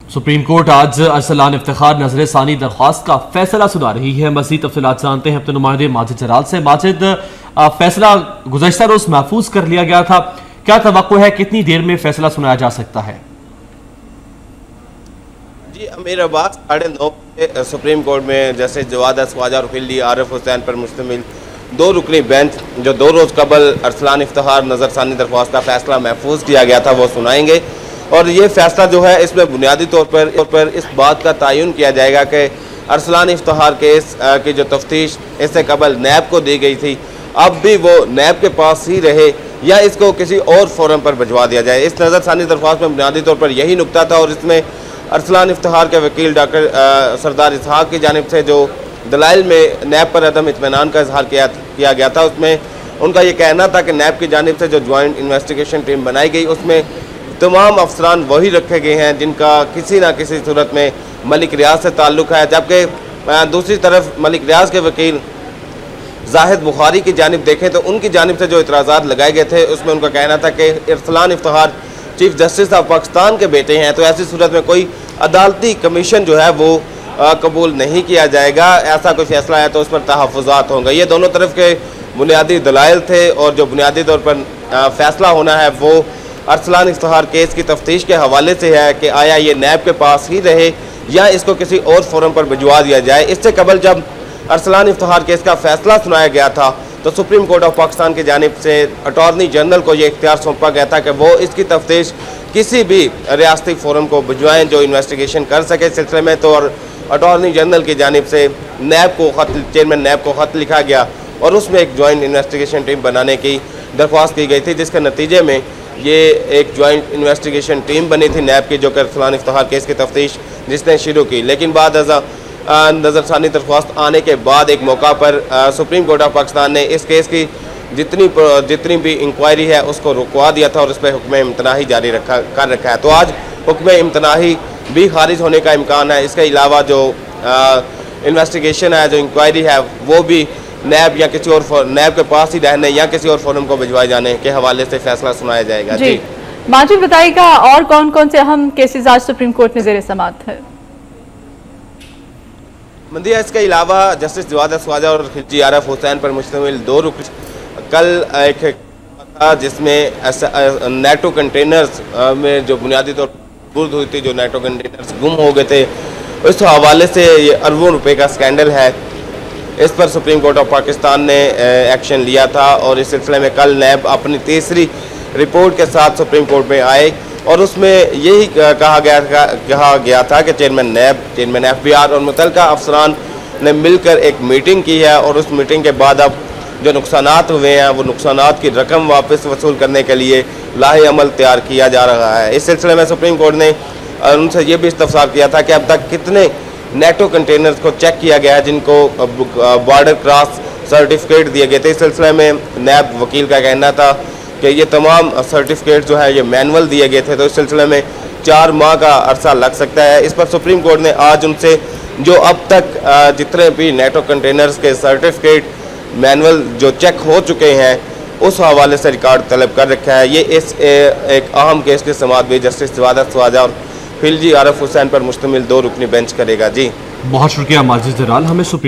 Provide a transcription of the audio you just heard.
Supreme court आज अरसलान इफ्तिखार नजर सानी दरख्वास्त का फैसला सुना रही है। मजीद तफसीलात जानते हैं अपने नुमाइंदे माजिद जलाल से। माजिद, फैसला गुज़श्ता रोज महफूज कर लिया गया था, क्या तवक्को है कितनी देर में फैसला सुनाया जा सकता है? जी अमीर अब्बास 9:30 सुप्रीम कोर्ट में जैसे जवाद ख्वाजा और फिल्ली आरिफ हुसैन पर मुश्तमिल 2 रुकनी बेंच जो 2 रोज़ कबल अरसलान इफ्तिखार नजर सानी दरख्वास्त का फैसला महफूज किया गया था वो सुनाएंगे। और ये फैसला जो है इसमें बुनियादी तौर पर इस बात का तयन किया जाएगा कि अरसलान इफ्तिखार केस की जो तफ्तीश इससे कबल नैब को दी गई थी अब भी वो नैब के पास ही रहे या इसको किसी और फोरम पर भिजवा दिया जाए। इस नज़र सानी दरख्वास्त में बुनियादी तौर पर यही नुकता था और इसमें अरसलान इफ्तिखार के वकील डॉक्टर सरदार इसहाक की जानिब से जो दलाइल में नैब पर अदम इत्मीनान का इजहार किया गया था उसमें उनका ये कहना था कि नैब की जानिब से जो ज्वाइंट इन्वेस्टिगेशन टीम बनाई गई उसमें तमाम अफसरान वही रखे गए हैं जिनका किसी न किसी सूरत में मलिक रियाज से ताल्लुक़ है। जबकि दूसरी तरफ मलिक रियाज के वकील जाहिद बुखारी की जानिब देखें तो उनकी जानिब से जो इतराज़ात लगाए गए थे उसमें उनका कहना था कि Arsalan Iftikhar chief justice of Pakistan के बेटे हैं, तो ऐसी सूरत में कोई अदालती कमीशन जो है वो कबूल नहीं किया जाएगा। ऐसा कोई फैसला है तो उस पर तहफ़्फ़ुज़ात होंगे। ये दोनों तरफ के बुनियादी दलाइल थे और जो बुनियादी तौर पर फैसला होना है वो अरसलान इफ्तिखार केस की तफ्तीश के हवाले से है कि आया ये नैब के पास ही रहे या इसको किसी और फोरम पर भिजवा दिया जाए। इससे कबल जब अरसलान इफ्तिखार केस का फैसला सुनाया गया था तो सुप्रीम कोर्ट ऑफ पाकिस्तान की जानिब से अटॉर्नी जनरल को ये इख्तियार सौंपा गया था कि वो इसकी तफ्तीश किसी भी रियासती फोरम को भिजवाएँ जो इन्वेस्टिगेशन कर सके इस सिलसिले में। तो अटॉर्नी जनरल की जानिब से नैब को चेयरमैन नैब को ख़त लिखा गया और उसमें एक जॉइंट इन्वेस्टिगेशन टीम बनाने की दरख्वास्त की गई थी, जिसके नतीजे में ये एक जॉइंट इन्वेस्टिगेशन टीम बनी थी नैब की जो कि अरसलान इफ्तिखार केस की तफ्तीश जिसने शुरू की। लेकिन बाद नज़र सानी दरख्वास्त आने के बाद एक मौका पर सुप्रीम कोर्ट ऑफ पाकिस्तान ने इस केस की जितनी भी इंक्वायरी है उसको रुकवा दिया था और उस पर हुक्म इम्तनाही जारी कर रखा है। तो आज हुक्म इम्तनाही भी खारिज होने का इम्कान है। इसके अलावा जो इन्वेस्टिगेशन है, जो इंक्वायरी है, वो भी नैब या किसी और नैब के पास ही रहने या किसी और फोरम को भिजवाए जाने के हवाले से फैसला सुनाया जाएगा। जी माजिद बताइएगा और कौन कौन से अहम केसेस आज सुप्रीम कोर्ट में ज़ेर समाअत है? मंदिया इसके अलावा जस्टिस जवाद ख्वाजा और खिलजी आरिफ हुसैन पर मुश्तमिल 2 रुकन कल एक था जिसमें नेटो कंटेनर्स में जो बुनियादी तौर पर हुई थी, जो नेटो कंटेनर्स गुम हो गए थे, उस हवाले से ये अरबों रुपए का स्कैंडल है। इस पर सुप्रीम कोर्ट ऑफ पाकिस्तान ने एक्शन लिया था और इस सिलसिले में कल नैब अपनी तीसरी रिपोर्ट के साथ सुप्रीम कोर्ट में आए और उसमें यही कहा गया था कि चेयरमैन नैब, चेयरमैन FBI और मुतल्लिका अफसरान ने मिलकर एक मीटिंग की है और उस मीटिंग के बाद अब जो नुकसानात हुए हैं वो नुकसानात की रकम वापस वसूल करने के लिए लाहे अमल तैयार किया जा रहा है। इस सिलसिले में सुप्रीम कोर्ट ने उनसे ये भी इस्तफसार किया था कि अब तक कितने नेटो कंटेनर्स को चेक किया गया है जिनको बॉर्डर क्रॉस सर्टिफिकेट दिए गए थे। इस सिलसिले में नैब वकील का कहना था कि ये तमाम सर्टिफिकेट जो है ये मैनुअल दिए गए थे, तो इस सिलसिले में 4 माह का अरसा लग सकता है। इस पर सुप्रीम कोर्ट ने आज उनसे जो अब तक जितने भी नेटो कंटेनर्स के सर्टिफिकेट मैनुअल जो चेक हो चुके हैं उस हवाले से रिकॉर्ड तलब कर रखा है। ये इस एक अहम केस की समाअत भी जस्टिस जवाद ख्वाजा और खिलजी आरिफ हुसैन पर मुश्तमिल 2 रुकनी बेंच करेगा। जी बहुत शुक्रिया माजिद जलाल, हमें सुप्रीम